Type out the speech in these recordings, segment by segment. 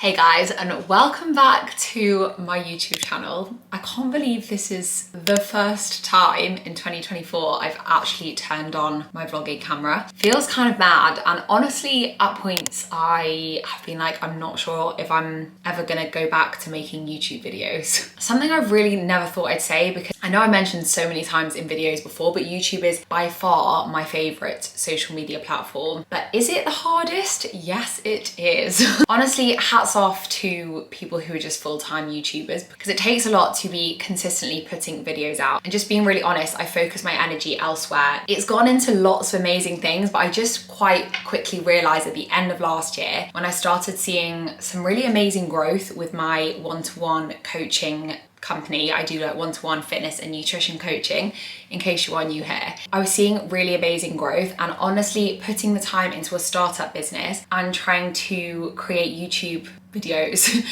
Hey guys, and welcome back to my YouTube channel. I can't believe this is the first time in 2024 I've actually turned on my vlogging camera. Feels kind of mad, and honestly at points I have been like, I'm not sure if I'm ever gonna go back to making YouTube videos. Something I've really never thought I'd say, because I know I mentioned so many times in videos before, but YouTube is by far my favorite social media platform. But is it the hardest? Yes, it is. Honestly, hats off to people who are just full-time YouTubers, because it takes a lot to be consistently putting videos out. And just being really honest, I focus my energy elsewhere. It's gone into lots of amazing things, but I just quite quickly realized at the end of last year when I started seeing some really amazing growth with my one-to-one coaching company. I do like one-to-one fitness and nutrition coaching, in case you are new here. I was seeing really amazing growth, and honestly putting the time into a startup business and trying to create YouTube videos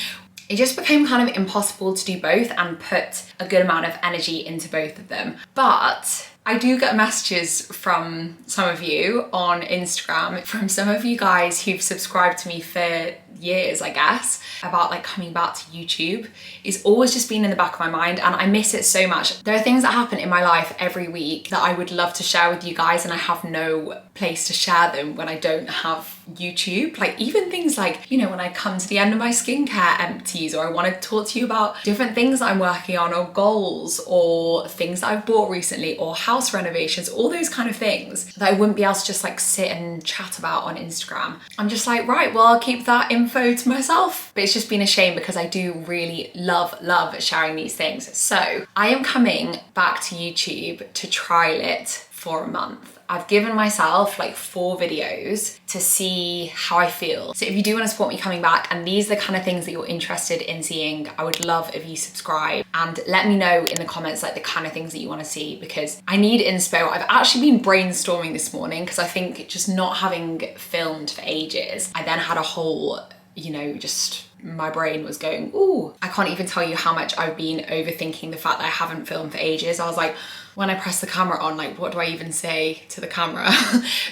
it just became kind of impossible to do both and put a good amount of energy into both of them. But I do get messages from some of you on Instagram, from some of you guys who've subscribed to me for years, I guess, about like coming back to YouTube. It's always just been in the back of my mind, and I miss it so much. There are things that happen in my life every week that I would love to share with you guys, and I have no place to share them when I don't have YouTube. Like even things like, you know, when I come to the end of my skincare empties, or I want to talk to you about different things that I'm working on, or goals, or things that I've bought recently, or house renovations, all those kind of things that I wouldn't be able to just like sit and chat about on Instagram. I'm just like, right, well, I'll keep that info to myself. But it's just been a shame, because I do really love sharing these things. So I am coming back to YouTube to trial it for a month. I've given myself like 4 videos to see how I feel. So if you do want to support me coming back, and these are the kind of things that you're interested in seeing, I would love if you subscribe and let me know in the comments like the kind of things that you want to see, because I need inspo. I've actually been brainstorming this morning, because I think just not having filmed for ages, I then had a whole, you know, just my brain was going, ooh, I can't even tell you how much I've been overthinking the fact that I haven't filmed for ages. I was like, when I press the camera on, like, what do I even say to the camera?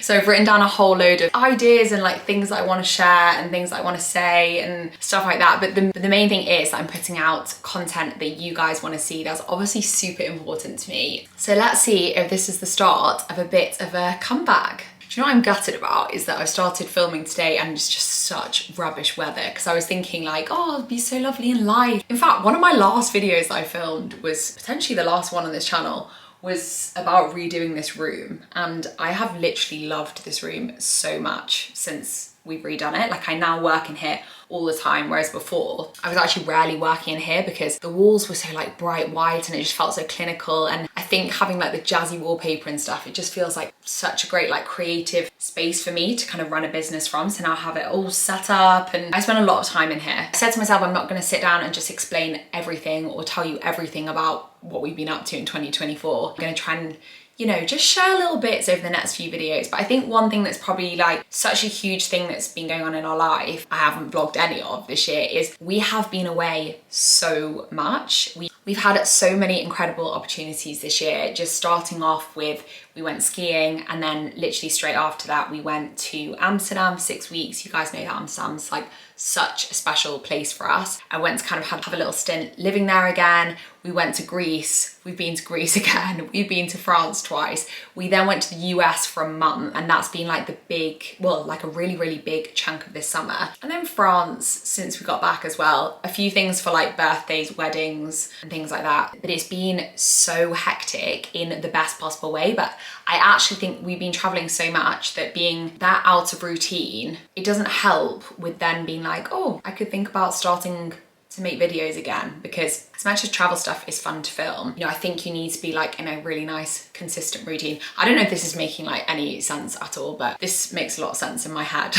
So I've written down a whole load of ideas and like things that I want to share and things that I want to say and stuff like that. But the main thing is that I'm putting out content that you guys want to see. That's obviously super important to me. So let's see if this is the start of a bit of a comeback. Do you know what I'm gutted about is that I started filming today and it's just such rubbish weather, because I was thinking like, oh, it'd be so lovely in light. In fact, one of my last videos that I filmed was potentially the last one on this channel, was about redoing this room, and I have literally loved this room so much since we've redone it. Like I now work in here all the time, whereas before I was actually rarely working in here because the walls were so like bright white and it just felt so clinical. And I think having like the jazzy wallpaper and stuff, it just feels like such a great like creative space for me to kind of run a business from. So now I have it all set up and I spend a lot of time in here. I said to myself, I'm not going to sit down and just explain everything or tell you everything about what we've been up to in 2024. I'm going to try and, you know, just share little bits over the next few videos. But I think one thing that's probably like such a huge thing that's been going on in our life, I haven't vlogged any of this year, is we have been away so much. We've had so many incredible opportunities this year, just starting off with, we went skiing, and then literally straight after that, we went to Amsterdam for 6 weeks. You guys know that Amsterdam's like such a special place for us. I went to kind of have a little stint living there again. We went to Greece. We've been to Greece again. We've been to France twice. We then went to the US for a month, and that's been like the big, well, like a really, really big chunk of this summer. And then France since we got back as well. A few things for like birthdays, weddings, and things like that. But it's been so hectic in the best possible way. But I actually think we've been traveling so much that being that out of routine, it doesn't help with then being like, oh, I could think about starting to make videos again, because as much as travel stuff is fun to film, you know, I think you need to be like in a really nice consistent routine. I don't know if this is making like any sense at all, but this makes a lot of sense in my head.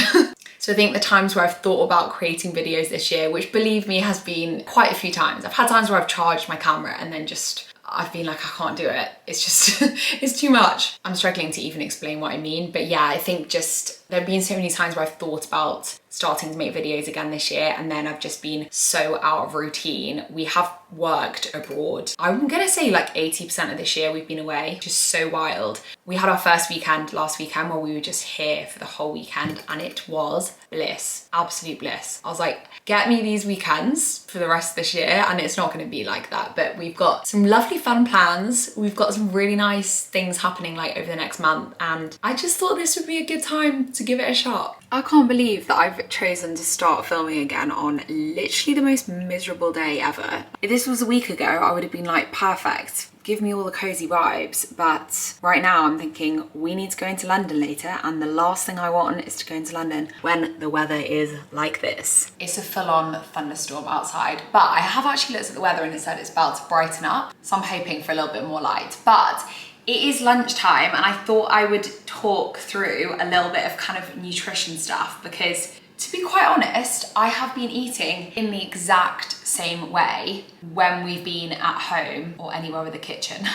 So I think the times where I've thought about creating videos this year, which believe me has been quite a few times. I've had times where I've charged my camera and then just I've been like, I can't do it. It's just, it's too much. I'm struggling to even explain what I mean. But yeah, I think just there've been so many times where I've thought about starting to make videos again this year, and then I've just been so out of routine. We have worked abroad. I'm gonna say like 80% of this year we've been away, just so wild. We had our first weekend last weekend where we were just here for the whole weekend, and it was bliss, absolute bliss. I was like, get me these weekends for the rest of this year, and it's not gonna be like that, but we've got some lovely fun plans. We've got some really nice things happening like over the next month, and I just thought this would be a good time to give it a shot. I can't believe that I've chosen to start filming again on literally the most miserable day ever. If this was a week ago, I would have been like, perfect, give me all the cozy vibes. But right now I'm thinking we need to go into London later, and the last thing I want is to go into London when the weather is like this. It's a full-on thunderstorm outside, but I have actually looked at the weather and it said it's about to brighten up, so I'm hoping for a little bit more light. But it is lunchtime, and I thought I would talk through a little bit of kind of nutrition stuff, because to be quite honest, I have been eating in the exact same way when we've been at home or anywhere with a kitchen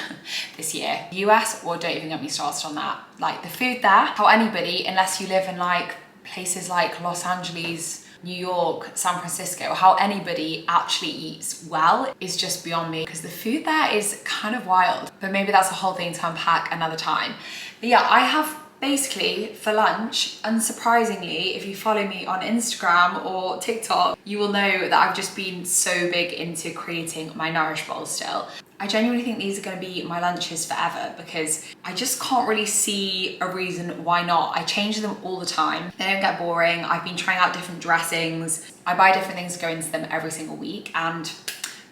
this year. US, or don't even get me started on that. Like the food there, how anybody, unless you live in like places like Los Angeles, New York, San Francisco, how anybody actually eats well is just beyond me, because the food there is kind of wild. But maybe that's a whole thing to unpack another time. But yeah, I have basically for lunch, unsurprisingly, if you follow me on Instagram or TikTok, you will know that I've just been so big into creating my Nourish Bowls still. I genuinely think these are going to be my lunches forever, because I just can't really see a reason why not. I change them all the time. They don't get boring. I've been trying out different dressings. I buy different things to go into them every single week, and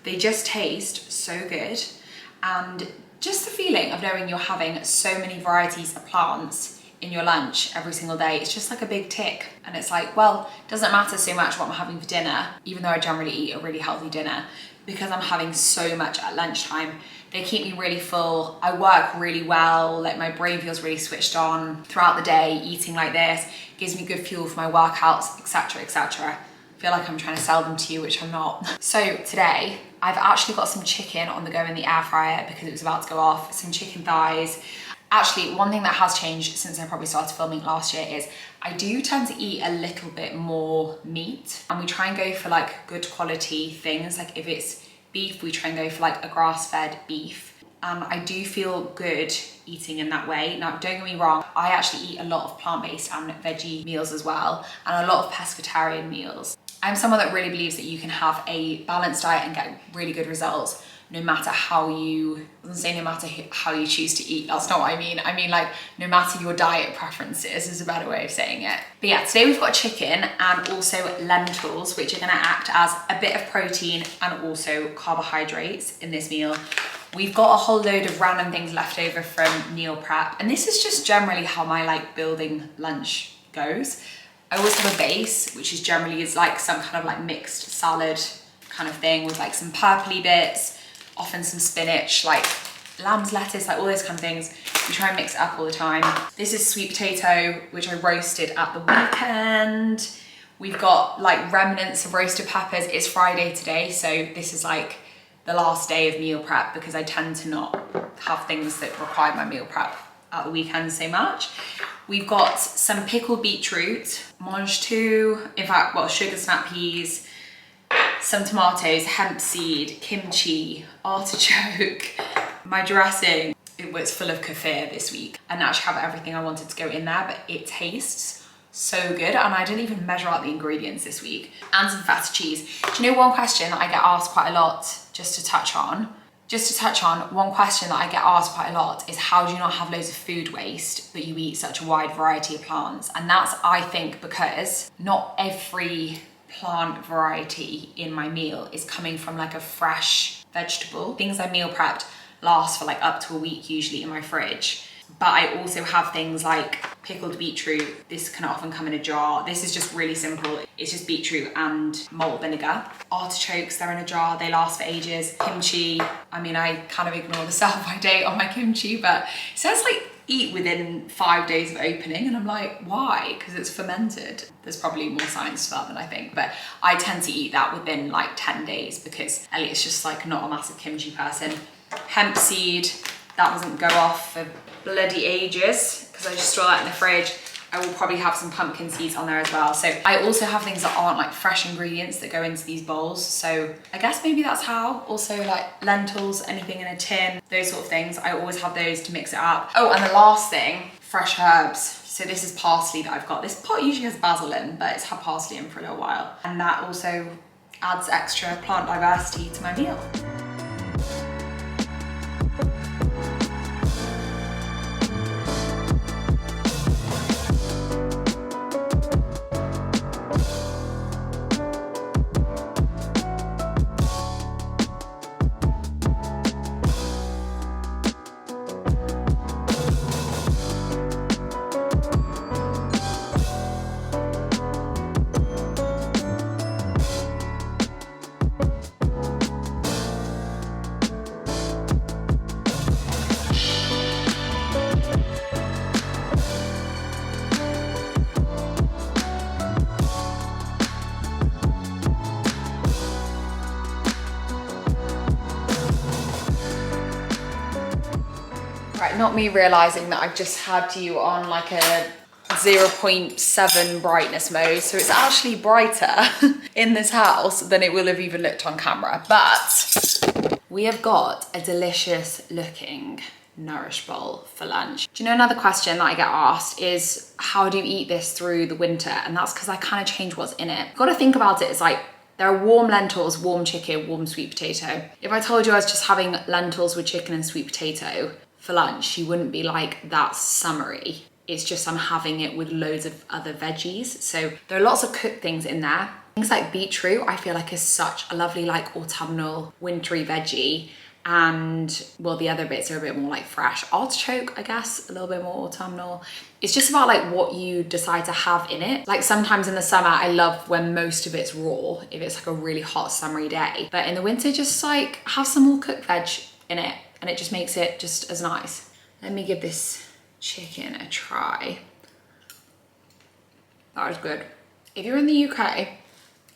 they just taste so good. And just the feeling of knowing you're having so many varieties of plants in your lunch every single day, it's just like a big tick. And it's like, well, it doesn't matter so much what I'm having for dinner, even though I generally eat a really healthy dinner, because I'm having so much at lunchtime. They keep me really full. I work really well, like my brain feels really switched on throughout the day. Eating like this gives me good fuel for my workouts, etc, etc. I feel like I'm trying to sell them to you, which I'm not. So today, I've actually got some chicken on the go in the air fryer because it was about to go off, some chicken thighs. Actually, one thing that has changed since I probably started filming last year is I do tend to eat a little bit more meat, and we try and go for like good quality things. Like if it's beef, we try and go for like a grass-fed beef. And I do feel good eating in that way. Now, don't get me wrong, I actually eat a lot of plant-based and veggie meals as well, and a lot of pescatarian meals. I'm someone that really believes that you can have a balanced diet and get really good results no matter how you, I wasn't saying no matter how you choose to eat, that's not what I mean. I mean like no matter your diet preferences is a better way of saying it. But yeah, today we've got chicken and also lentils, which are gonna act as a bit of protein and also carbohydrates in this meal. We've got a whole load of random things left over from meal prep, and this is just generally how my like building lunch goes. I always have a base, which is generally like some kind of like mixed salad kind of thing with like some purpley bits, often some spinach, like lamb's lettuce, like all those kind of things. We try and mix it up all the time. This is sweet potato, which I roasted at the weekend. We've got like remnants of roasted peppers. It's Friday today, so this is like the last day of meal prep because I tend to not have things that require my meal prep at the weekend so much. We've got some pickled beetroot, mange tout, in fact, well, sugar snap peas, some tomatoes, hemp seed, kimchi, artichoke. My dressing, it was full of kefir this week. I actually have everything I wanted to go in there, but it tastes so good, and I didn't even measure out the ingredients this week. And some feta cheese. Do you know one question that I get asked quite a lot, just to touch on, one question that I get asked quite a lot is how do you not have loads of food waste, but you eat such a wide variety of plants? And that's, I think, because not every plant variety in my meal is coming from like a fresh vegetable. Things I meal prepped last for like up to a week usually in my fridge. But I also have things like pickled beetroot. This can often come in a jar. This is just really simple. It's just beetroot and malt vinegar. Artichokes, they're in a jar. They last for ages. Kimchi. I mean, I kind of ignore the sell-by date on my kimchi, but it says like eat within 5 days of opening. And I'm like, why? Because it's fermented. There's probably more science to that than I think. But I tend to eat that within like 10 days because Elliot's just like not a massive kimchi person. Hemp seed. That doesn't go off for bloody ages because I just store that in the fridge. I will probably have some pumpkin seeds on there as well. So I also have things that aren't like fresh ingredients that go into these bowls. So I guess maybe that's how. Also like lentils, anything in a tin, those sort of things. I always have those to mix it up. Oh, and the last thing, fresh herbs. So this is parsley that I've got. This pot usually has basil in, but it's had parsley in for a little while. And that also adds extra plant diversity to my meal. Right, not me realizing that I've just had you on like a 0.7 brightness mode, so it's actually brighter in this house than it will have even looked on camera. But we have got a delicious looking Nourish bowl for lunch. Do you know, another question that I get asked is, how do you eat this through the winter? And that's because I kind of change what's in it. You've got to think about it. It's like, there are warm lentils, warm chicken, warm sweet potato. If I told you I was just having lentils with chicken and sweet potato for lunch, you wouldn't be like, that's summery. It's just I'm having it with loads of other veggies. So there are lots of cooked things in there. Things like beetroot, I feel like is such a lovely like autumnal, wintry veggie. And well, the other bits are a bit more like fresh. Artichoke, I guess, a little bit more autumnal. It's just about like what you decide to have in it. Like sometimes in the summer, I love when most of it's raw, if it's like a really hot summery day. But in the winter, just like have some more cooked veg in it, and it just makes it just as nice. Let me give this chicken a try. That was good. If you're in the UK,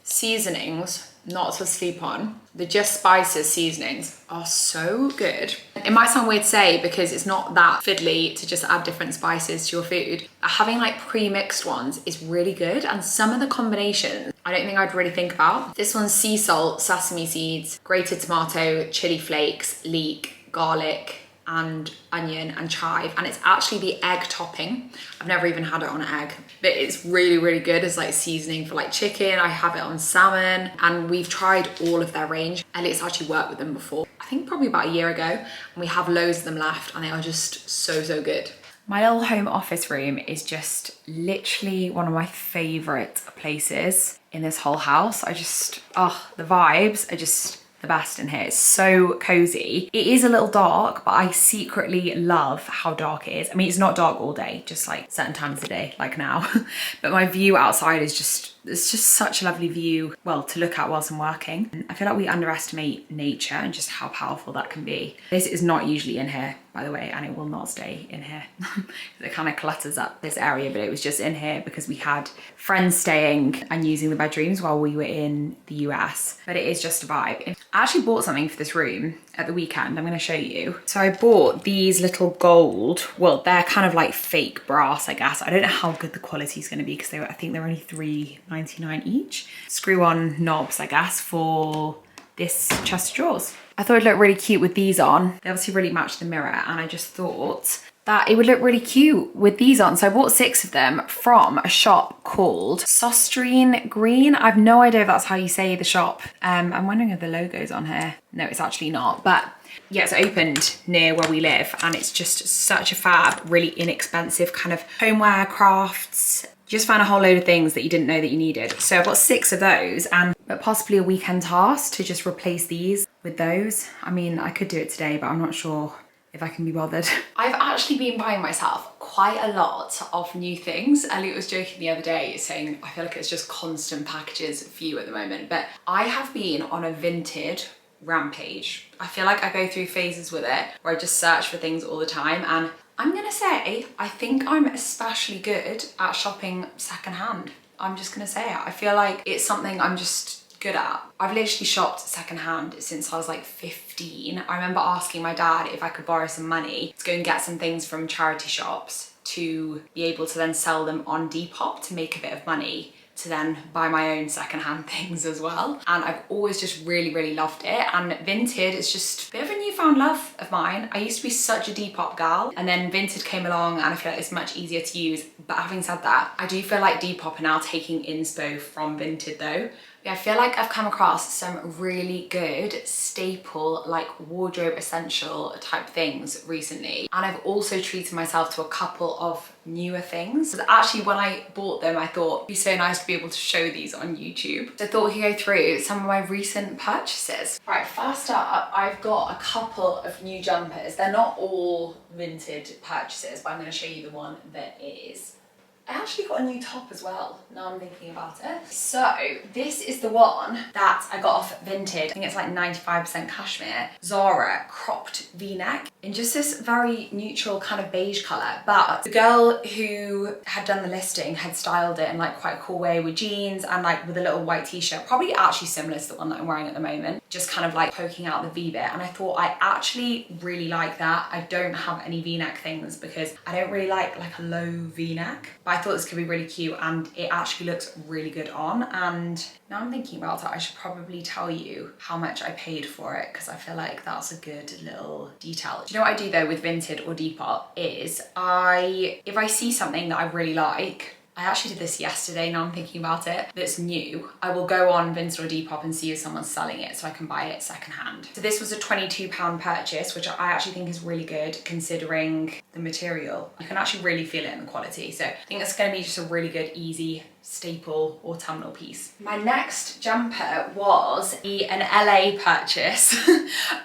seasonings, not to sleep on. The Just Spices seasonings are so good. It might sound weird to say because it's not that fiddly to just add different spices to your food. Having like pre-mixed ones is really good, and some of the combinations I don't think I'd really think about. This one's sea salt, sesame seeds, grated tomato, chili flakes, leek, garlic, and onion and chive, and it's actually the egg topping. I've never even had it on an egg, but it's really, really good as like seasoning for like chicken. I have it on salmon, and we've tried all of their range. Elliot's actually worked with them before, I think probably about a year ago, and we have loads of them left, and they are just so good. My little home office room is just literally one of my favorite places in this whole house. The vibes are just the best in here. It's so cozy. It is a little dark, but I secretly love how dark it is. I mean, it's not dark all day, just like certain times of the day, like now. But my view outside is it's just such a lovely view, well, to look at whilst I'm working. I feel like we underestimate nature and just how powerful that can be. This is not usually in here, by the way, and it will not stay in here. It kind of clutters up this area, but it was just in here because we had friends staying and using the bedrooms while we were in the US. But it is just a vibe. I actually bought something for this room at the weekend. I'm going to show you. So I bought these little gold, well, they're kind of like fake brass, I guess. I don't know how good the quality is going to be because I think they're only $3.99 each. Screw-on knobs, I guess, for this chest of drawers. I thought it'd look really cute with these on. They obviously really match the mirror, and I just thought that it would look really cute with these on. So I bought 6 of them from a shop called Sostrine Green. I have no idea if that's how you say the shop. I'm wondering if the logo's on here. No, it's actually not, but yeah, it's opened near where we live, and it's just such a fab, really inexpensive kind of homeware, crafts. Just found a whole load of things that you didn't know that you needed. So I've got 6 of those, but possibly a weekend task to just replace these with those. I mean, I could do it today, but I'm not sure if I can be bothered. I've actually been buying myself quite a lot of new things. Elliot was joking the other day saying, I feel like it's just constant packages for you at the moment, but I have been on a Vinted rampage. I feel like I go through phases with it where I just search for things all the time, and I'm gonna say, I think I'm especially good at shopping secondhand. I'm just gonna say it. I feel like it's something I'm just good at. I've literally shopped secondhand since I was like 15. I remember asking my dad if I could borrow some money to go and get some things from charity shops to be able to then sell them on Depop to make a bit of money, to then buy my own secondhand things as well. And I've always just really loved it. And Vinted is just a bit of a newfound love of mine. I used to be such a Depop gal, and then Vinted came along and I feel like it's much easier to use. But having said that, I do feel like Depop are now taking inspo from Vinted though. Yeah, I feel like I've come across some really good staple, like wardrobe essential type things recently. And I've also treated myself to a couple of newer things. Actually, when I bought them, I thought it'd be so nice to be able to show these on YouTube. So I thought we could go through some of my recent purchases. Right, first up, I've got a couple of new jumpers. They're not all Vinted purchases, but I'm gonna show you the one that is. I actually got a new top as well, now I'm thinking about it. So this is the one that I got off Vinted. I think it's like 95% cashmere. Zara cropped V-neck in just this very neutral kind of beige colour. But the girl who had done the listing had styled it in like quite a cool way with jeans and like with a little white t-shirt, probably actually similar to the one that I'm wearing at the moment, just kind of like poking out the V bit. And I thought I actually really like that. I don't have any V-neck things because I don't really like a low V-neck. But I thought this could be really cute and it actually looks really good on. And now I'm thinking about it, I should probably tell you how much I paid for it because I feel like that's a good little detail. Do you know what I do though with Vinted or Depop is if I see something that I really like, I actually did this yesterday, now I'm thinking about it, that's new. I will go on Vinted or Depop and see if someone's selling it so I can buy it secondhand. So this was a £22 purchase, which I actually think is really good considering the material. You can actually really feel it in the quality. So I think it's gonna be just a really good, easy staple autumnal piece. My next jumper was an LA purchase,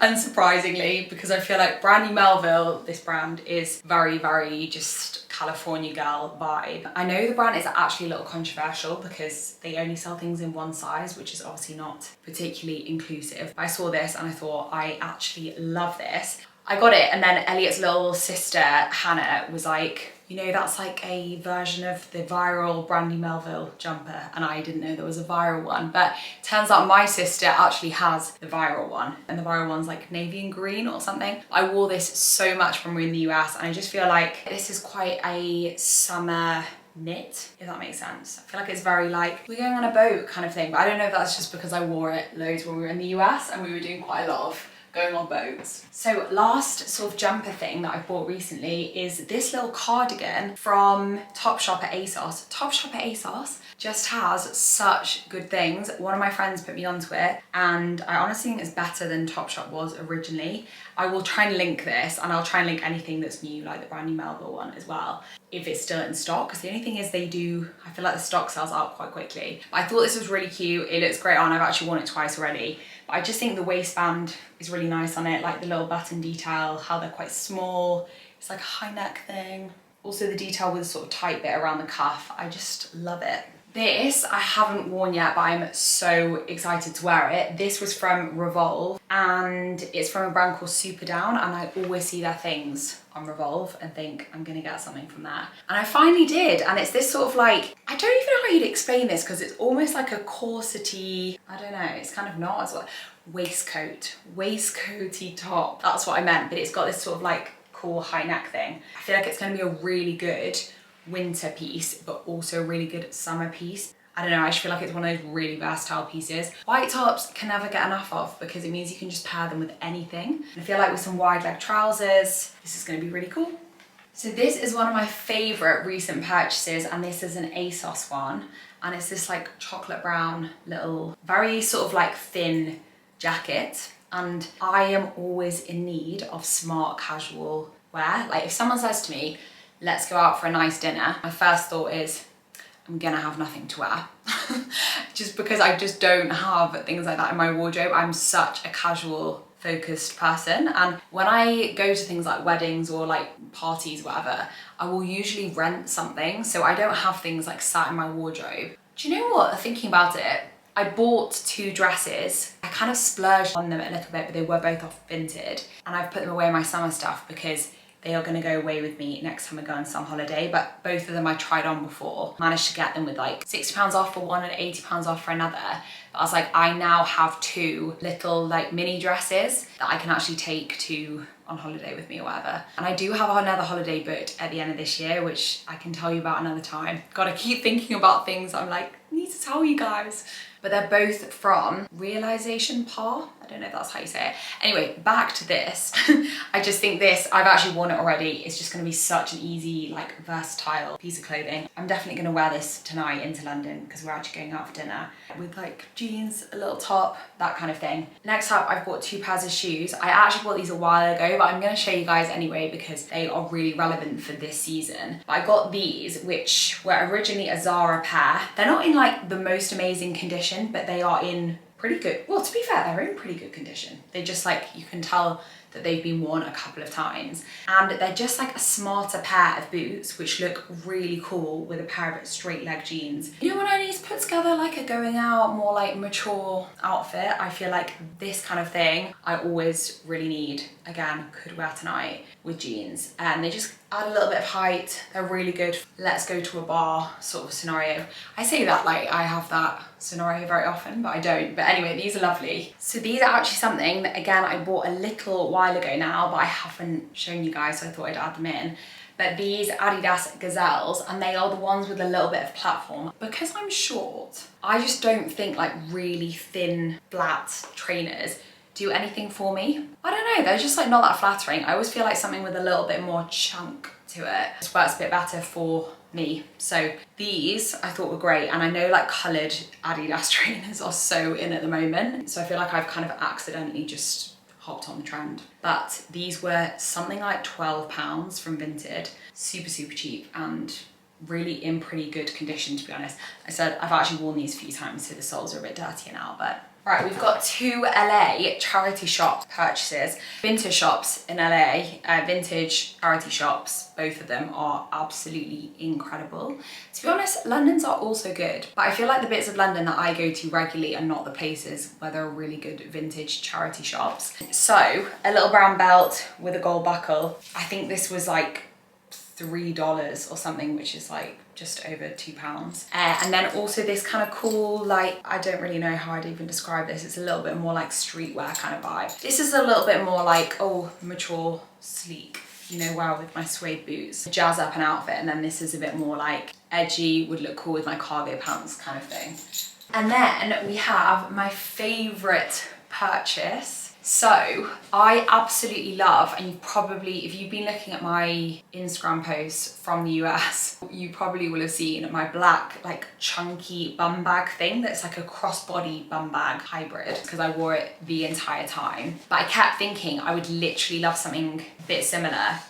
unsurprisingly, because I feel like Brandy Melville, this brand, is very just California girl vibe. I know the brand is actually a little controversial because they only sell things in one size, which is obviously not particularly inclusive. I saw this and I thought, I actually love this. I got it, and then Elliot's little sister, Hannah, was like, you know, that's like a version of the viral Brandy Melville jumper, and I didn't know there was a viral one, but turns out my sister actually has the viral one, and the viral one's like navy and green or something. I wore this so much when we were in the US, and I just feel like this is quite a summer knit, if that makes sense. I feel like it's very like, we're going on a boat kind of thing, but I don't know if that's just because I wore it loads when we were in the US and we were doing quite a lot of going on boats. So last sort of jumper thing that I bought recently is this little cardigan from Topshop at ASOS. Topshop at ASOS just has such good things. One of my friends put me onto it and I honestly think it's better than Topshop was originally. I will try and link this, and I'll try and link anything that's new, like the Brandy Melville one as well, if it's still in stock, because the only thing is I feel like the stock sells out quite quickly. But I thought this was really cute. It looks great on. I've actually worn it twice already. But I just think the waistband is really nice on it, like the little button detail, how they're quite small. It's like a high neck thing. Also the detail with a sort of tight bit around the cuff. I just love it. This I haven't worn yet, but I'm so excited to wear it. This was from Revolve and it's from a brand called Superdown, and I always see their things on Revolve and think I'm gonna get something from there. And I finally did, and it's this sort of like, I don't even know how you'd explain this because it's almost like a corset-y, I don't know, it's kind of not as well, waistcoaty top. That's what I meant, but it's got this sort of like cool high neck thing. I feel like it's gonna be a really good winter piece, but also a really good summer piece. I don't know, I just feel like it's one of those really versatile pieces. White tops can never get enough of because it means you can just pair them with anything. I feel like with some wide leg trousers, this is gonna be really cool. So this is one of my favorite recent purchases, and this is an ASOS one. And it's this like chocolate brown little, very sort of like thin jacket. And I am always in need of smart casual wear. Like if someone says to me, let's go out for a nice dinner, my first thought is, I'm gonna have nothing to wear. Just because I just don't have things like that in my wardrobe. I'm such a casual focused person, and when I go to things like weddings or like parties, whatever, I will usually rent something, so I don't have things like sat in my wardrobe. Do you know what, thinking about it, I bought 2 dresses. I kind of splurged on them a little bit, but they were both off Vinted, and I've put them away in my summer stuff because they are gonna go away with me next time I go on some holiday, but both of them I tried on before. Managed to get them with like £60 off for one and £80 off for another. But I was like, I now have two little like mini dresses that I can actually take to on holiday with me or whatever. And I do have another holiday booked at the end of this year, which I can tell you about another time. Gotta keep thinking about things I'm like, need to tell you guys. But they're both from Realization Par. I don't know if that's how you say it. Anyway, back to this. I just think this, I've actually worn it already. It's just gonna be such an easy, like versatile piece of clothing. I'm definitely gonna wear this tonight into London because we're actually going out for dinner with like jeans, a little top, that kind of thing. Next up, I've bought two pairs of shoes. I actually bought these a while ago, but I'm gonna show you guys anyway because they are really relevant for this season. But I got these, which were originally a Zara pair. They're not in like the most amazing condition, but they are in pretty good, well, to be fair, they're in pretty good condition. They just like, you can tell that they've been worn a couple of times. And they're just like a smarter pair of boots, which look really cool with a pair of straight leg jeans. You know when I need to put together like a going out, more like mature outfit, I feel like this kind of thing, I always really need. Again, could wear tonight with jeans. And they just add a little bit of height. They're really good. Let's go to a bar sort of scenario. I say that like I have that scenario very often, but I don't. But anyway, these are lovely. So these are actually something that, again, I bought a little while ago now, but I haven't shown you guys, so I thought I'd add them in. But these Adidas Gazelles, and they are the ones with a little bit of platform. Because I'm short, I just don't think like really thin, flat trainers do anything for me. I don't know, they're just like not that flattering. I always feel like something with a little bit more chunk to it just works a bit better for me. So these I thought were great, and I know like coloured Adidas trainers are so in at the moment, so I feel like I've kind of accidentally just hopped on the trend. But these were something like £12 from Vinted, super cheap and really in pretty good condition, to be honest. I said I've actually worn these a few times, so the soles are a bit dirtier now, but right, we've got two LA charity shop purchases. Vintage shops in LA, vintage charity shops, both of them are absolutely incredible. To be honest, London's are also good, but I feel like the bits of London that I go to regularly are not the places where there are really good vintage charity shops. So, a little brown belt with a gold buckle. I think this was like $3 or something, which is like just over £2. And then also this kind of cool, like, I don't really know how I'd even describe this. It's a little bit more like streetwear kind of vibe. This is a little bit more like, oh, mature, sleek, you know, well with my suede boots. Jazz up an outfit, and then this is a bit more like edgy, would look cool with my cargo pants kind of thing. And then we have my favorite purchase. So I absolutely love, and you probably, if you've been looking at my Instagram posts from the US, you probably will have seen my black, like chunky bum bag thing that's like a crossbody bum bag hybrid, because I wore it the entire time. But I kept thinking I would literally love something a bit similar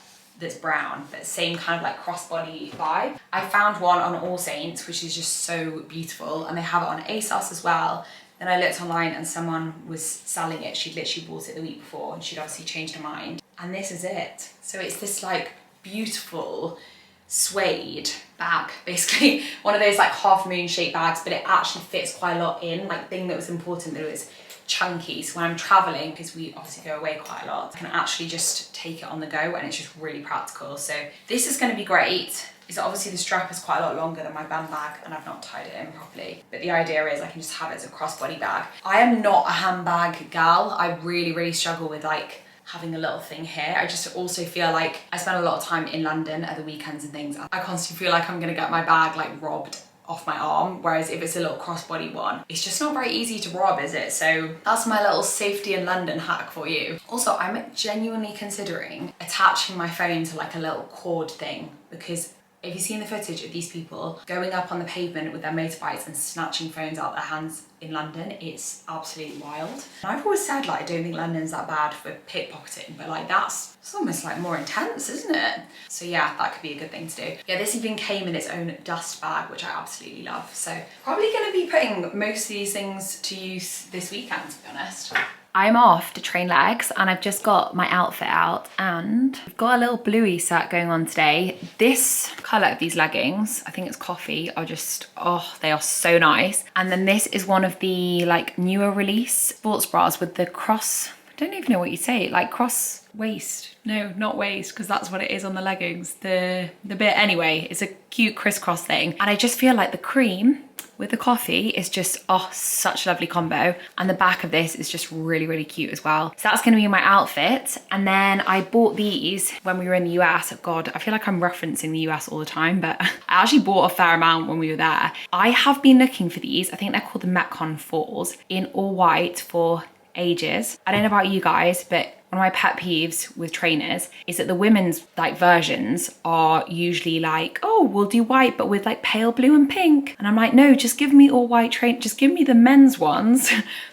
that's brown, but same kind of like crossbody vibe. I found one on All Saints, which is just so beautiful, and they have it on ASOS as well. Then I looked online and someone was selling it. She'd literally bought it the week before and she'd obviously changed her mind. And this is it. So it's this like beautiful suede bag, basically. One of those like half moon shaped bags, but it actually fits quite a lot in. Like, thing that was important that it was chunky. So when I'm traveling, because we obviously go away quite a lot, I can actually just take it on the go, and it's just really practical. So this is gonna be great. Is obviously the strap is quite a lot longer than my bum bag, and I've not tied it in properly. But the idea is I can just have it as a crossbody bag. I am not a handbag gal. I really struggle with like having a little thing here. I just also feel like I spend a lot of time in London at the weekends and things. I constantly feel like I'm gonna get my bag like robbed off my arm, whereas if it's a little crossbody one, it's just not very easy to rob, is it? So that's my little safety in London hack for you. Also, I'm genuinely considering attaching my phone to like a little cord thing, because if you've seen the footage of these people going up on the pavement with their motorbikes and snatching phones out their hands in London, it's absolutely wild. And I've always said like I don't think London's that bad for pickpocketing, but like it's almost like more intense, isn't it? So yeah, that could be a good thing to do. Yeah, this even came in its own dust bag, which I absolutely love. So probably gonna be putting most of these things to use this weekend, to be honest. I'm off to train legs, and I've just got my outfit out, and I've got a little bluey set going on today. This colour of these leggings, I think it's coffee, are just, oh, they are so nice. And then this is one of the like newer release sports bras with the cross don't even know what you say, like cross waist. No, not waist, because that's what it is on the leggings. The bit, anyway, it's a cute crisscross thing. And I just feel like the cream with the coffee is just, oh, such a lovely combo. And the back of this is just really, really cute as well. So that's gonna be my outfit. And then I bought these when we were in the US. God, I feel like I'm referencing the US all the time, but I actually bought a fair amount when we were there. I have been looking for these. I think they're called the Metcon 4s in all white for ages. I don't know about you guys, but one of my pet peeves with trainers is that the women's like versions are usually like, oh, we'll do white but with like pale blue and pink. And I'm like, no, just give me all white just give me the men's ones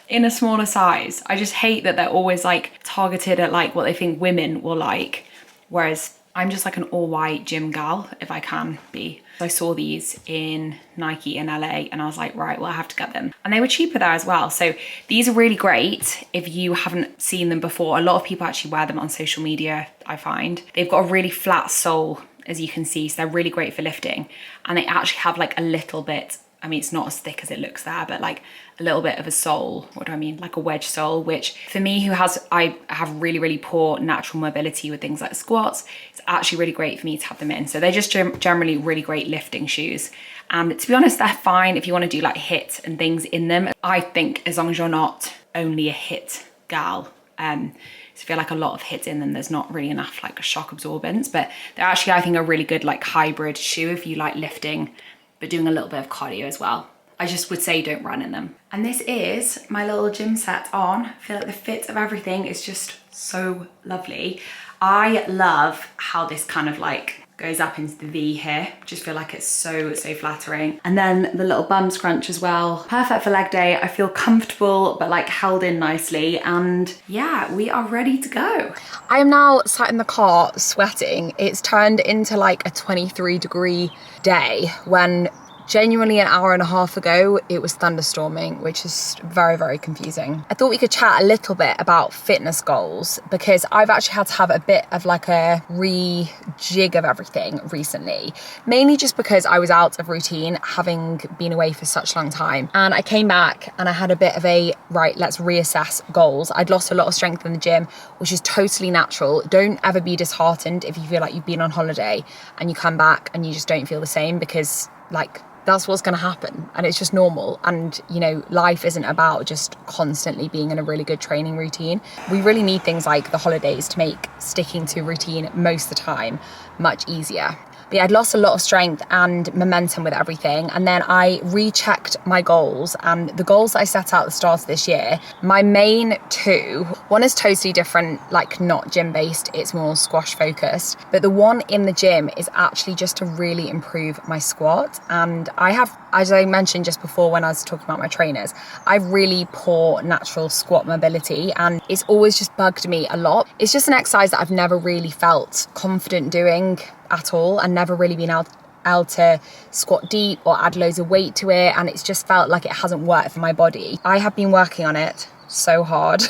in a smaller size. I just hate that they're always like targeted at like what they think women will like. Whereas I'm just like an all white gym gal if I can be. I saw these in Nike in LA and I was like, right, well, I have to get them. And they were cheaper there as well. So these are really great if you haven't seen them before. A lot of people actually wear them on social media, I find. They've got a really flat sole, as you can see, so they're really great for lifting. And they actually have like a little bit, I mean, it's not as thick as it looks there, but like a little bit of a sole. What do I mean? Like a wedge sole, which for me, I have really, really poor natural mobility with things like squats, it's actually really great for me to have them in. So they're just generally really great lifting shoes. And to be honest, they're fine if you want to do like HIIT and things in them. I think as long as you're not only a HIIT gal, so I feel like a lot of HIIT in them, there's not really enough like shock absorbance, but they're actually, I think, a really good like hybrid shoe if you like lifting, but doing a little bit of cardio as well. I just would say don't run in them. And this is my little gym set on. I feel like the fit of everything is just so lovely. I love how this kind of like goes up into the V here. Just feel like it's so flattering. And then the little bum scrunch as well. Perfect for leg day. I feel comfortable, but like held in nicely. And yeah, we are ready to go. I am now sat in the car sweating. It's turned into like a 23-degree day when genuinely an hour and a half ago, it was thunderstorming, which is very, very confusing. I thought we could chat a little bit about fitness goals because I've actually had to have a bit of like a rejig of everything recently, mainly just because I was out of routine having been away for such a long time. And I came back and I had a bit of a, right, let's reassess goals. I'd lost a lot of strength in the gym, which is totally natural. Don't ever be disheartened if you feel like you've been on holiday and you come back and you just don't feel the same, because like, that's what's going to happen and it's just normal. And you know, life isn't about just constantly being in a really good training routine. We really need things like the holidays to make sticking to routine most of the time much easier. But yeah, I'd lost a lot of strength and momentum with everything. And then I rechecked my goals, and the goals that I set out at the start of this year, my main two, one is totally different, like not gym based, it's more squash focused. But the one in the gym is actually just to really improve my squat. And I have, as I mentioned just before when I was talking about my trainers, I have really poor natural squat mobility and it's always just bugged me a lot. It's just an exercise that I've never really felt confident doing at all and never really been able to squat deep or add loads of weight to it, and it's just felt like it hasn't worked for my body. I have been working on it so hard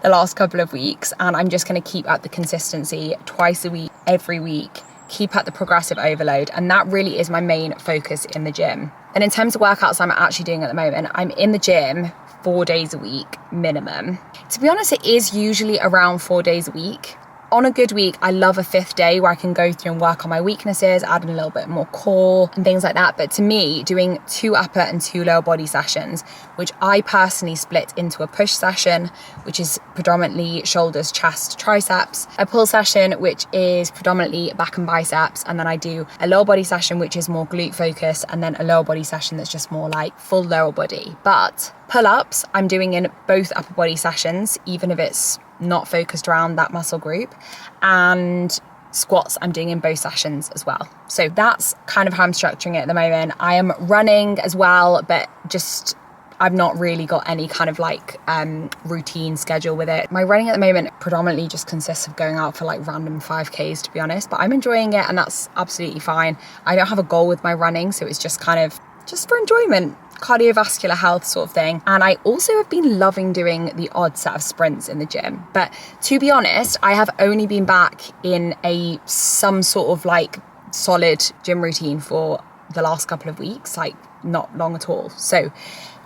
the last couple of weeks, and I'm just going to keep at the consistency twice a week, every week, keep at the progressive overload, and that really is my main focus in the gym. And in terms of workouts I'm actually doing at the moment, I'm in the gym 4 days a week minimum. To be honest, it is usually around 4 days a week. On a good week, I love a 5th day where I can go through and work on my weaknesses, add in a little bit more core and things like that. But to me, doing 2 upper and 2 lower body sessions, which I personally split into a push session, which is predominantly shoulders, chest, triceps, a pull session, which is predominantly back and biceps, and then I do a lower body session, which is more glute focused, and then a lower body session that's just more like full lower body. But pull-ups, I'm doing in both upper body sessions, even if it's not focused around that muscle group, and squats I'm doing in both sessions as well. So that's kind of how I'm structuring it at the moment. I am running as well, but just I've not really got any kind of like routine schedule with it. My running at the moment predominantly just consists of going out for like random 5Ks, to be honest, but I'm enjoying it and that's absolutely fine. I don't have a goal with my running, so it's just kind of just for enjoyment, cardiovascular health sort of thing. And I also have been loving doing the odd set of sprints in the gym. But to be honest, I have only been back in some sort of like solid gym routine for the last couple of weeks, like not long at all. So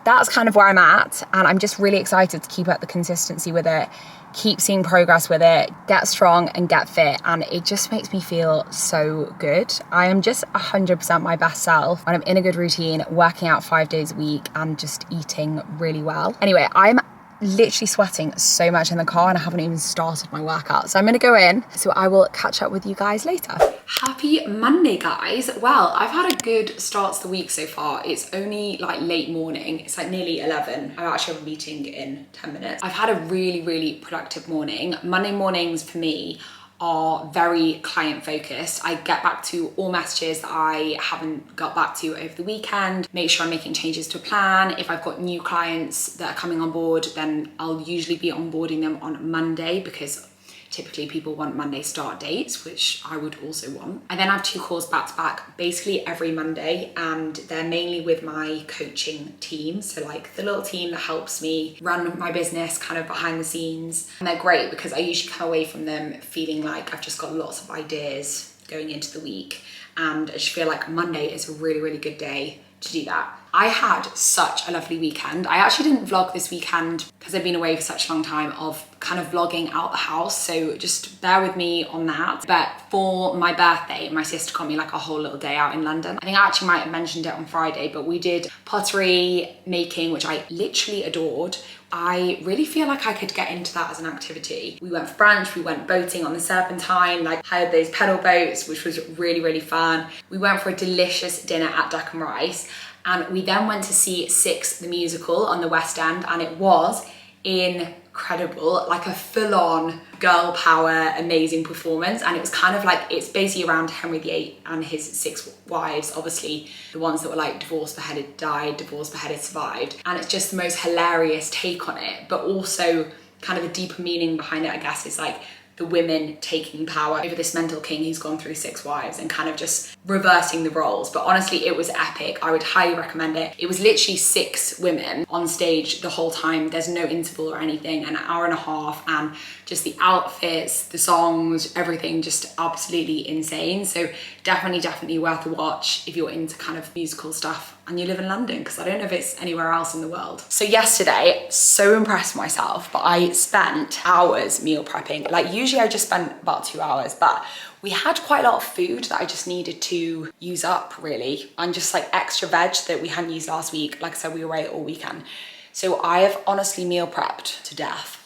that's kind of where I'm at, and I'm just really excited to keep up the consistency with it, keep seeing progress with it, get strong and get fit, and it just makes me feel so good. I am just 100% my best self when I'm in a good routine, working out 5 days a week and just eating really well. Anyway, I'm literally sweating so much in the car and I haven't even started my workout. So I'm gonna go in, so I will catch up with you guys later. Happy Monday, guys. Well, I've had a good start to the week so far. It's only like late morning. It's like nearly 11. I actually have a meeting in 10 minutes. I've had a really, really productive morning. Monday mornings for me are very client focused. I get back to all messages that I haven't got back to over the weekend, make sure I'm making changes to a plan. If I've got new clients that are coming on board, then I'll usually be onboarding them on Monday, because typically people want Monday start dates, which I would also want. I then have 2 calls back to back basically every Monday, and they're mainly with my coaching team. So like the little team that helps me run my business kind of behind the scenes. And they're great because I usually come away from them feeling like I've just got lots of ideas going into the week. And I just feel like Monday is a really, really good day to do that. I had such a lovely weekend. I actually didn't vlog this weekend because I've been away for such a long time of kind of vlogging out the house, so just bear with me on that. But for my birthday, my sister got me like a whole little day out in London. I think I actually might have mentioned it on Friday, but we did pottery making, which I literally adored. I really feel like I could get into that as an activity. We went for brunch, we went boating on the Serpentine, like hired those pedal boats, which was really, really fun. We went for a delicious dinner at Duck and Rice, and we then went to see Six the musical on the West End, and it was incredible, like a full-on girl power, amazing performance. And it was kind of like, it's basically around Henry VIII and his 6 wives, obviously the ones that were like divorced, beheaded, died, divorced, beheaded, survived. And it's just the most hilarious take on it, but also kind of a deeper meaning behind it, I guess, is like the women taking power over this mental king who's gone through 6 wives and kind of just reversing the roles. But honestly, it was epic. I would highly recommend it. It was literally 6 women on stage the whole time. There's no interval or anything, an hour and a half, and just the outfits, the songs, everything just absolutely insane. So definitely worth a watch if you're into kind of musical stuff and you live in London, because I don't know if it's anywhere else in the world. So yesterday, so impressed with myself, but I spent hours meal prepping. Like usually I just spend about 2 hours, but we had quite a lot of food that I just needed to use up really, and just like extra veg that we hadn't used last week. Like I said, we were away all weekend. So I have honestly meal prepped to death.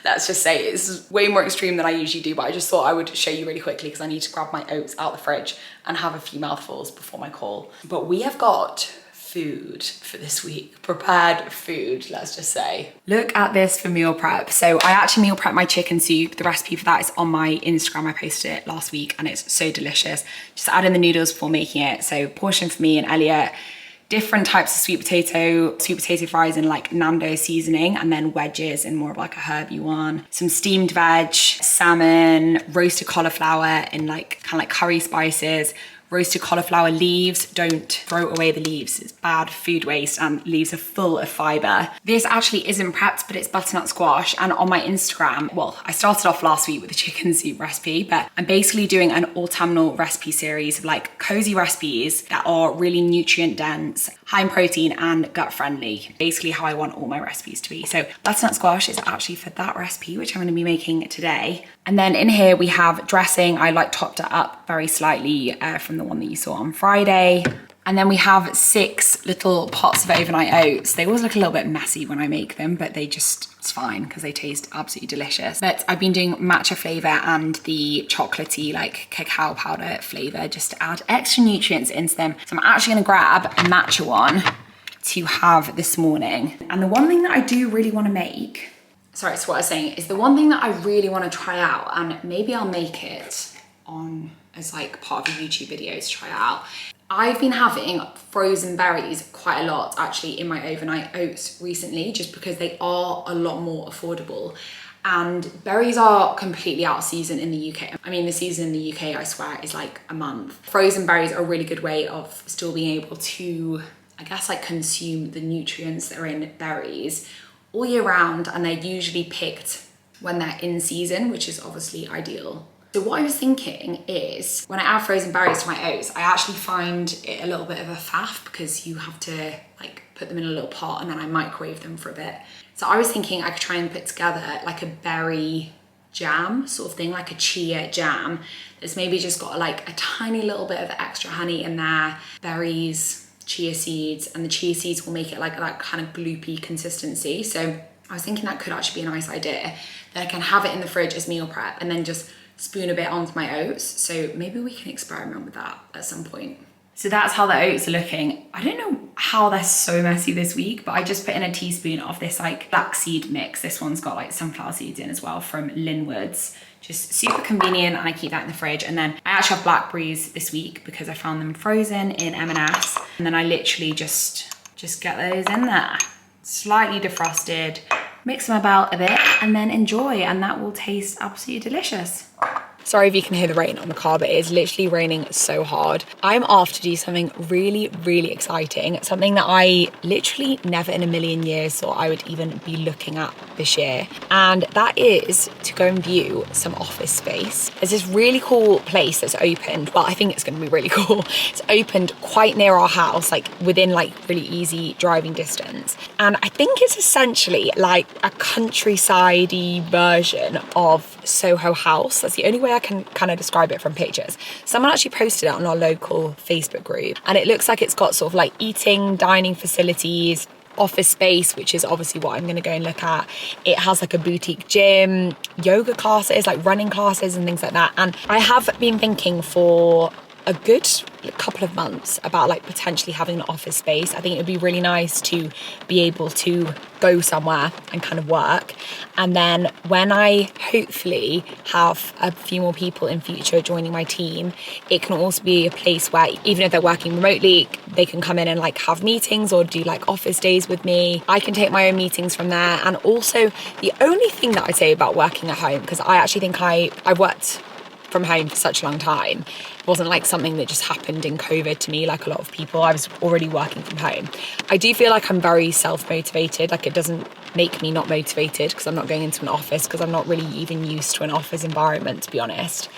Let's just say it's way more extreme than I usually do, but I just thought I would show you really quickly because I need to grab my oats out the fridge and have a few mouthfuls before my call. But we have got food for this week, prepared food, let's just say. Look at this for meal prep. So I actually meal prep my chicken soup. The recipe for that is on my Instagram. I posted it last week and it's so delicious. Just add in the noodles before making it. So portion for me and Elliot. Different types of sweet potato fries in like Nando seasoning, and then wedges in more of like a herby one. Some steamed veg, salmon, roasted cauliflower in like kind of like curry spices, roasted cauliflower leaves. Don't throw away the leaves, it's bad food waste, and leaves are full of fiber. This actually isn't prepped, but it's butternut squash. And on my Instagram, well, I started off last week with the chicken soup recipe, but I'm basically doing an autumnal recipe series of like cozy recipes that are really nutrient dense, high in protein and gut friendly. Basically how I want all my recipes to be. So butternut squash is actually for that recipe, which I'm gonna be making today. And then in here we have dressing. I like topped it up very slightly from the one that you saw on Friday. And then we have 6 little pots of overnight oats. They always look a little bit messy when I make them, but it's fine because they taste absolutely delicious. But I've been doing matcha flavor and the chocolatey like cacao powder flavor just to add extra nutrients into them. So I'm actually gonna grab a matcha one to have this morning. And the one thing that I do really wanna make, sorry, so what I was saying is the one thing that I really wanna try out, and maybe I'll make it on as like part of a YouTube video to try out. I've been having frozen berries quite a lot actually in my overnight oats recently, just because they are a lot more affordable. And berries are completely out of season in the UK. I mean, the season in the UK, I swear, is like a month. Frozen berries are a really good way of still being able to, I guess, like consume the nutrients that are in berries all year round. And they're usually picked when they're in season, which is obviously ideal So what I was thinking is when I add frozen berries to my oats, I actually find it a little bit of a faff because you have to like put them in a little pot and then I microwave them for a bit. So I was thinking I could try and put together like a berry jam sort of thing, like a chia jam that's maybe just got like a tiny little bit of extra honey in there, berries, chia seeds, and the chia seeds will make it like that kind of gloopy consistency. So I was thinking that could actually be a nice idea. Then I can have it in the fridge as meal prep and then just spoon a bit onto my oats. So maybe we can experiment with that at some point. So that's how the oats are looking. I don't know how they're so messy this week, but I just put in a teaspoon of this like flaxseed mix. This one's got like sunflower seeds in as well from Linwoods. Just super convenient, and I keep that in the fridge. And then I actually have blackberries this week because I found them frozen in M&S. And then I literally just get those in there. Slightly defrosted, mix them about a bit and then enjoy, and that will taste absolutely delicious. Sorry if you can hear the rain on the car, but it is literally raining so hard. I'm off to do something really, really exciting, something that I literally never in a million years thought I would even be looking at this year. And that is to go and view some office space. There's this really cool place that's opened. Well, I think it's gonna be really cool. It's opened quite near our house, like within like really easy driving distance. And I think it's essentially like a countryside-y version of Soho House. That's the only way I can kind of describe it from pictures. Someone actually posted it on our local Facebook group, and it looks like it's got sort of like eating, dining facilities, office space, which is obviously what I'm going to go and look at. It has like a boutique gym, yoga classes, like running classes and things like that. And I have been thinking for a good couple of months about like potentially having an office space. I think it would be really nice to be able to go somewhere and kind of work. And then when I hopefully have a few more people in future joining my team, it can also be a place where even if they're working remotely, they can come in and like have meetings or do like office days with me. I can take my own meetings from there. And also the only thing that I say about working at home, because I actually think I've worked from home for such a long time. It wasn't like something that just happened in COVID to me, like a lot of people. I was already working from home. I do feel like I'm very self-motivated. Like it doesn't make me not motivated because I'm not going into an office, because I'm not really even used to an office environment, to be honest.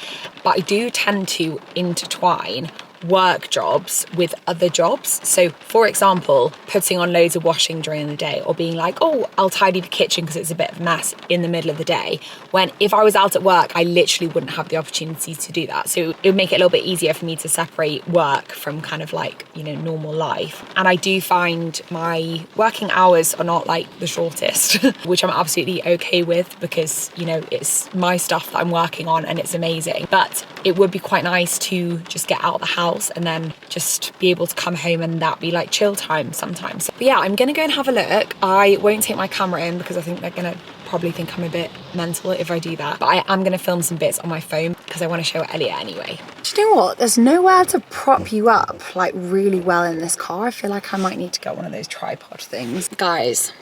But I do tend to intertwine work jobs with other jobs. So for example, putting on loads of washing during the day, or being like, oh, I'll tidy the kitchen because it's a bit of a mess in the middle of the day, when if I was out at work, I literally wouldn't have the opportunity to do that. So it would make it a little bit easier for me to separate work from kind of like, you know, normal life. And I do find my working hours are not like the shortest, which I'm absolutely okay with, because, you know, it's my stuff that I'm working on and it's amazing. But it would be quite nice to just get out of the house and then just be able to come home and that be like chill time sometimes. But yeah, I'm gonna go and have a look. I won't take my camera in because I think they're gonna probably think I'm a bit mental if I do that. But I am gonna film some bits on my phone because I want to show Elliot anyway. Do you know what? There's nowhere to prop you up like really well in this car. I feel like I might need to get one of those tripod things. Guys,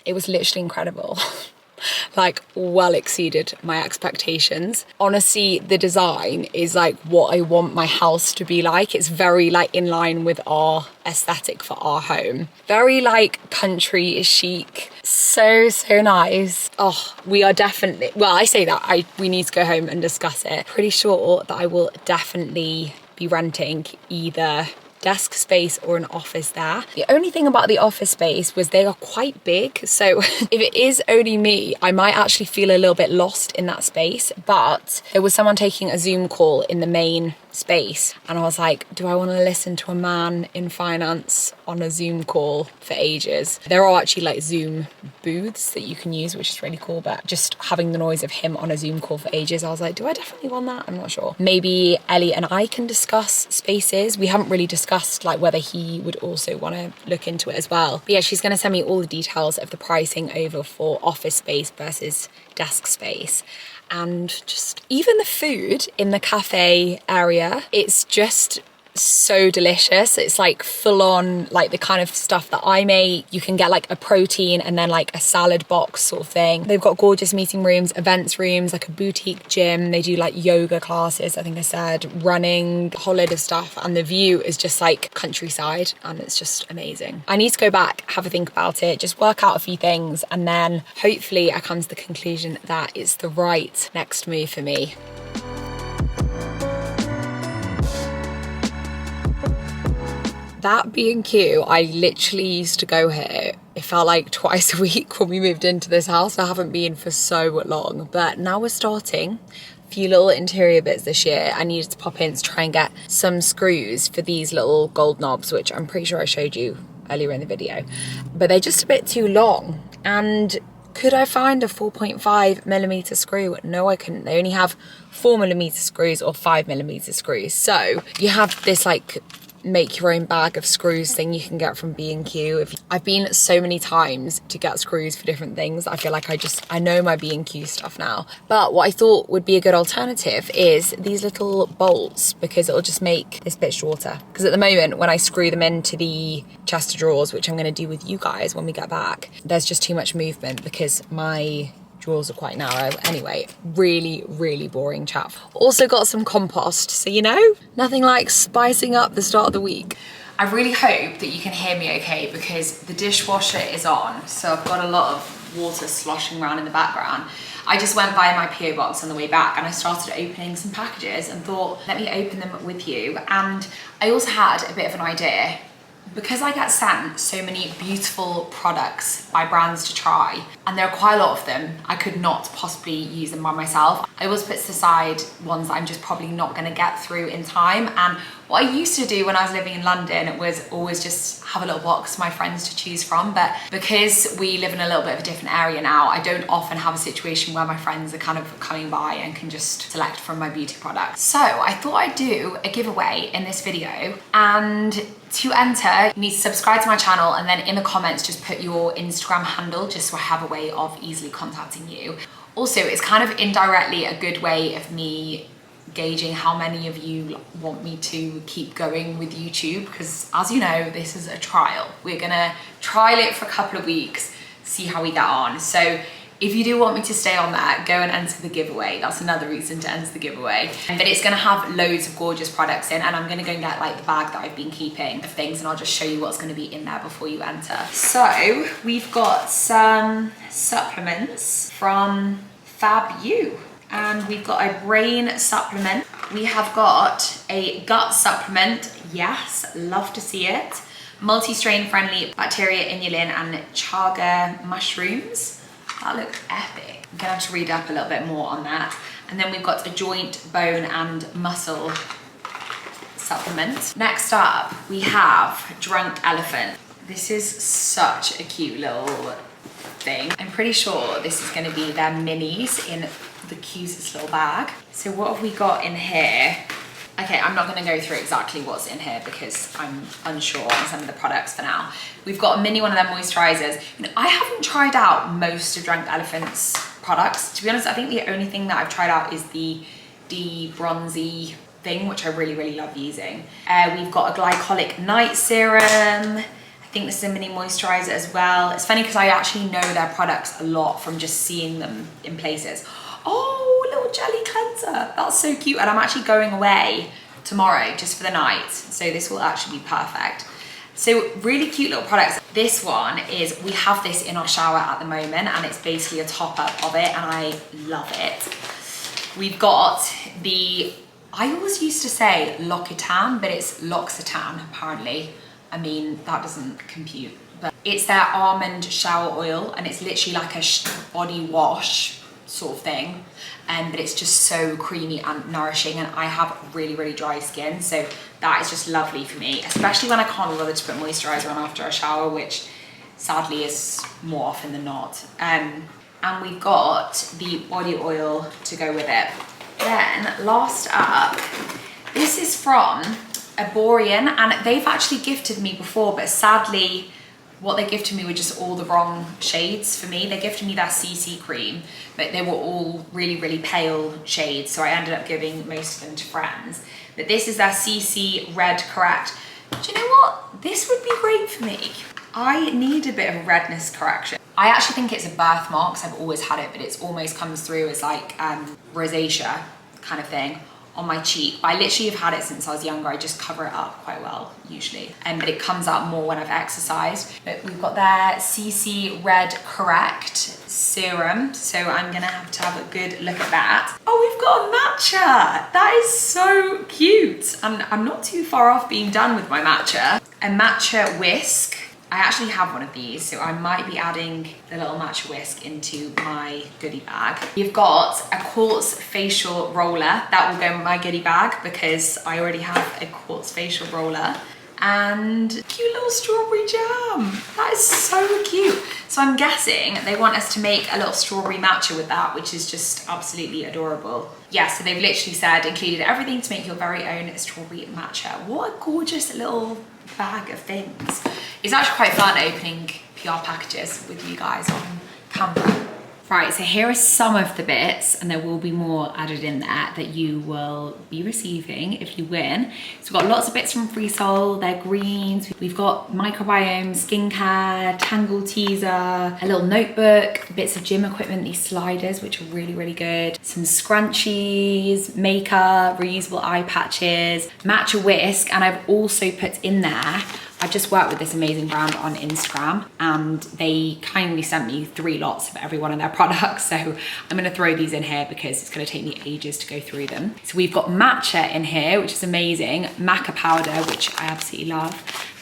it was literally incredible. Like well exceeded my expectations. Honestly, the design is like what I want my house to be like. It's very like in line with our aesthetic for our home. Very like country chic. So nice. Oh, we are definitely, well, I say that we need to go home and discuss it. Pretty sure that I will definitely be renting either desk space or an office there. The only thing about the office space was they are quite big, so if it is only me, I might actually feel a little bit lost in that space. But there was someone taking a Zoom call in the main space, and I was like, do I want to listen to a man in finance on a Zoom call for ages? There are actually like Zoom booths that you can use, which is really cool, but just having the noise of him on a Zoom call for ages, I was like, do I definitely want that? I'm not sure. Maybe Ellie and I can discuss spaces. We haven't really discussed like whether he would also want to look into it as well. But yeah, she's going to send me all the details of the pricing over for office space versus desk space. And just even the food in the cafe area, it's just so delicious. It's like full on, like the kind of stuff that I make. You can get like a protein and then like a salad box sort of thing. They've got gorgeous meeting rooms, events rooms, like a boutique gym. They do like yoga classes, I think I said, running, a whole load of stuff. And the view is just like countryside and it's just amazing. I need to go back, have a think about it, just work out a few things, and then hopefully I come to the conclusion that it's the right next move for me. That B&Q, I literally used to go here. It felt like twice a week when we moved into this house. I haven't been for so long, but now we're starting a few little interior bits this year. I needed to pop in to try and get some screws for these little gold knobs, which I'm pretty sure I showed you earlier in the video, but they're just a bit too long. And could I find a 4.5mm screw? No, I couldn't. They only have 4mm screws or 5mm screws. So you have this like make your own bag of screws thing you can get from B&Q. I've been so many times to get screws for different things. I feel like I know my B&Q stuff now. But what I thought would be a good alternative is these little bolts, because it'll just make this bit shorter. Because at the moment, when I screw them into the chest of drawers, which I'm going to do with you guys when we get back, there's just too much movement because my drawers are quite narrow. Anyway, really boring chat. Also got some compost, so you know, nothing like spicing up the start of the week. I really hope that you can hear me okay, because the dishwasher is on, so I've got a lot of water sloshing around in the background. I just went by my PO box on the way back and I started opening some packages and thought, let me open them with you. And I also had a bit of an idea. Because I get sent so many beautiful products by brands to try, and there are quite a lot of them, I could not possibly use them by myself. I always put aside ones that I'm just probably not going to get through in time. And what I used to do when I was living in London was always just have a little box for my friends to choose from. But because we live in a little bit of a different area now, I don't often have a situation where my friends are kind of coming by and can just select from my beauty products. So I thought I'd do a giveaway in this video, and to enter, you need to subscribe to my channel, and then in the comments just put your Instagram handle, just so I have a way of easily contacting you. Also, it's kind of indirectly a good way of me gauging how many of you want me to keep going with YouTube, because as you know, this is a trial. We're gonna trial it for a couple of weeks, see how we get on. So if you do want me to stay on that, go and enter the giveaway. That's another reason to enter the giveaway. But it's gonna have loads of gorgeous products in, and I'm gonna go and get like the bag that I've been keeping of things, and I'll just show you what's gonna be in there before you enter. So we've got some supplements from FabU, and we've got a brain supplement. We have got a gut supplement. Yes, love to see it. Multi-strain friendly bacteria inulin and chaga mushrooms. That looks epic. I'm gonna have to read up a little bit more on that. And then we've got a joint, bone and muscle supplement. Next up, we have Drunk Elephant. This is such a cute little thing. I'm pretty sure this is gonna be their minis in the cutest little bag. So what have we got in here? Okay, I'm not gonna go through exactly what's in here because I'm unsure on some of the products for now. We've got a mini one of their moisturizers. You know, I haven't tried out most of Drunk Elephant's products. To be honest, I think the only thing that I've tried out is the de-bronzy thing, which I really love using. We've got a glycolic night serum. I think this is a mini moisturizer as well. It's funny because I actually know their products a lot from just seeing them in places. Oh, little jelly cleanser. That's so cute. And I'm actually going away tomorrow just for the night. So this will actually be perfect. So really cute little products. This one is, we have this in our shower at the moment, and it's basically a top up of it, and I love it. We've got the, I always used to say L'Occitane, but it's L'Occitane apparently. I mean, that doesn't compute. But it's their almond shower oil, and it's literally like a body wash sort of thing, but it's just so creamy and nourishing, and I have really dry skin, so that is just lovely for me, especially when I can't be bothered to put moisturizer on after a shower, which sadly is more often than not. And we've got the body oil to go with it. Then last up, this is from Aborian, and they've actually gifted me before, but sadly what they gifted me were just all the wrong shades for me. They gifted me their CC cream, but they were all really pale shades, so I ended up giving most of them to friends. but this is their CC Red Correct. Do you know what? This would be great for me. I need a bit of redness correction. I actually think it's a birthmark because I've always had it, but it's almost comes through as like rosacea kind of thing on my cheek. But I literally have had it since I was younger. I just cover it up quite well usually. But it comes out more when I've exercised. But we've got their CC Red Correct serum. So I'm gonna have to have a good look at that. Oh, we've got a matcha. That is so cute. And I'm not too far off being done with my matcha. A matcha whisk. I actually have one of these, so I might be adding the little matcha whisk into my goodie bag. You've got a quartz facial roller. That will go in my goodie bag because I already have a quartz facial roller. And cute little strawberry jam. That is so cute. So I'm guessing they want us to make a little strawberry matcha with that, which is just absolutely adorable. Yeah, so they've literally said included everything to make your very own strawberry matcha. What a gorgeous little bag of things. It's actually quite fun opening PR packages with you guys on camera. Right, so here are some of the bits, and there will be more added in there that you will be receiving if you win. So we've got lots of bits from Free Soul, they're greens. We've got microbiome, skincare, Tangle teaser, a little notebook, bits of gym equipment, these sliders, which are really, really good. Some scrunchies, makeup, reusable eye patches, matcha whisk, and I've also put in there, I just worked with this amazing brand on Instagram and they kindly sent me 3 lots of every one of their products. So I'm gonna throw these in here because it's gonna take me ages to go through them. So we've got matcha in here, which is amazing. Maca powder, which I absolutely love.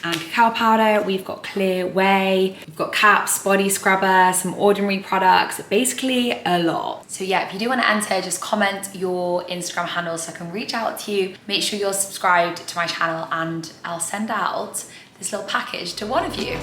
And cacao powder, we've got clear whey, we've got caps, body scrubber, some ordinary products, basically a lot. So yeah, if you do want to enter, just comment your Instagram handle so I can reach out to you. Make sure you're subscribed to my channel and I'll send out this little package to one of you.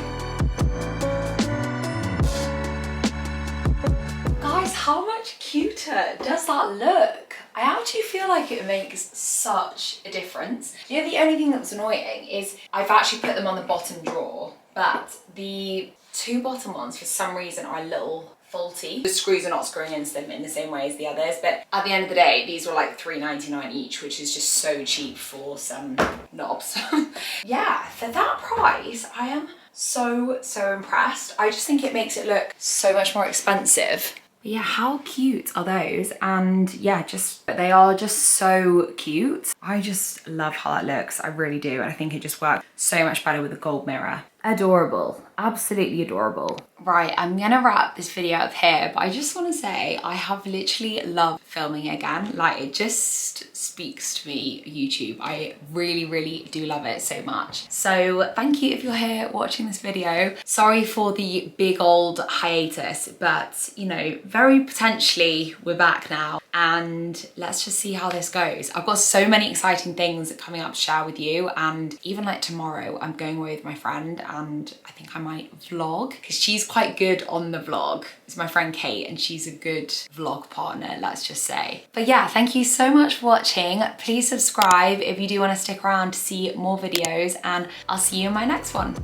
Guys, how much cuter does that look? I actually feel like it makes such a difference. You know, the only thing that was annoying is I've actually put them on the bottom drawer, but the 2 bottom ones for some reason are a little faulty. The screws are not screwing into them in the same way as the others, but at the end of the day, these were like $3.99 each, which is just so cheap for some knobs. Yeah, for that price, I am so impressed. I just think it makes it look so much more expensive. But yeah, how cute are those? And yeah, they are just so cute. I just love how that looks, I really do. And I think it just works so much better with a gold mirror. Adorable, absolutely adorable. Right, I'm gonna wrap this video up here, but I just wanna say I have literally loved filming again. Like, it just speaks to me, YouTube. I really do love it so much. So thank you if you're here watching this video. Sorry for the big old hiatus, but you know, very potentially we're back now and let's just see how this goes. I've got so many exciting things coming up to share with you, and even like tomorrow I'm going away with my friend and I think I might vlog because she's quite good on the vlog. It's my friend Kate and she's a good vlog partner, let's just say. But yeah, thank you so much for watching. Please subscribe if you do want to stick around to see more videos, and I'll see you in my next one.